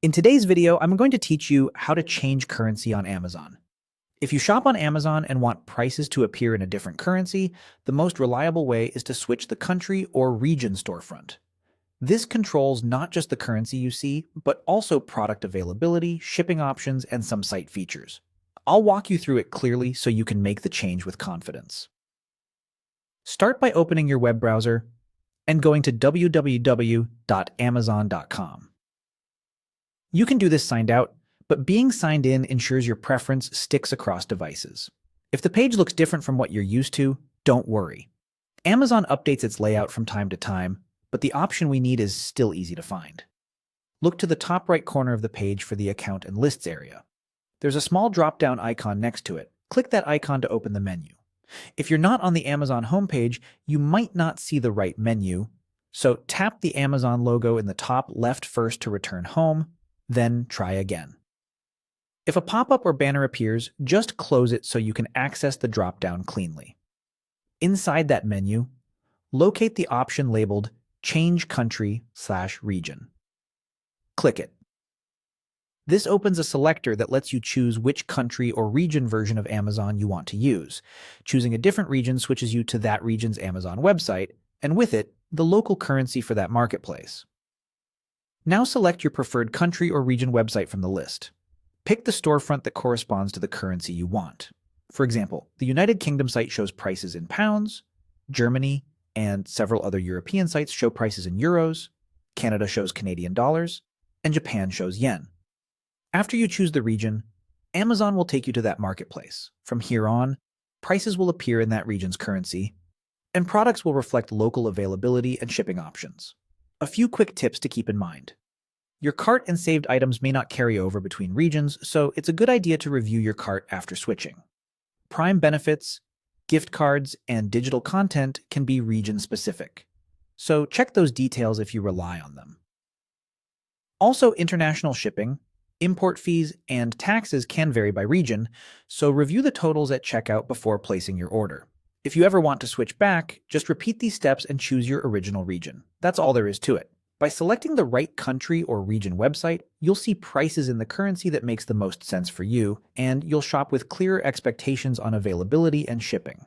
In today's video, I'm going to teach you how to change currency on Amazon. If you shop on Amazon and want prices to appear in a different currency, the most reliable way is to switch the country or region storefront. This controls not just the currency you see, but also product availability, shipping options, and some site features. I'll walk you through it clearly so you can make the change with confidence. Start by opening your web browser and going to www.amazon.com. You can do this signed out, but being signed in ensures your preference sticks across devices. If the page looks different from what you're used to, don't worry. Amazon updates its layout from time to time, but the option we need is still easy to find. Look to the top right corner of the page for the Account and Lists area. There's a small drop-down icon next to it. Click that icon to open the menu. If you're not on the Amazon homepage, you might not see the right menu, so tap the Amazon logo in the top left first to return home, then try again. If a pop-up or banner appears, just close it so you can access the drop-down cleanly. Inside that menu, locate the option labeled Change Country/Region. Click it. This opens a selector that lets you choose which country or region version of Amazon you want to use. Choosing a different region switches you to that region's Amazon website, and with it, the local currency for that marketplace. Now select your preferred country or region website from the list. Pick the storefront that corresponds to the currency you want. For example, the United Kingdom site shows prices in pounds, Germany and several other European sites show prices in euros, Canada shows Canadian dollars, and Japan shows yen. After you choose the region, Amazon will take you to that marketplace. From here on, prices will appear in that region's currency, and products will reflect local availability and shipping options. A few quick tips to keep in mind. Your cart and saved items may not carry over between regions, so it's a good idea to review your cart after switching. Prime benefits, gift cards, and digital content can be region-specific, so check those details if you rely on them. Also, international shipping, import fees, and taxes can vary by region, so review the totals at checkout before placing your order. If you ever want to switch back, just repeat these steps and choose your original region. That's all there is to it. By selecting the right country or region website, you'll see prices in the currency that makes the most sense for you, and you'll shop with clearer expectations on availability and shipping.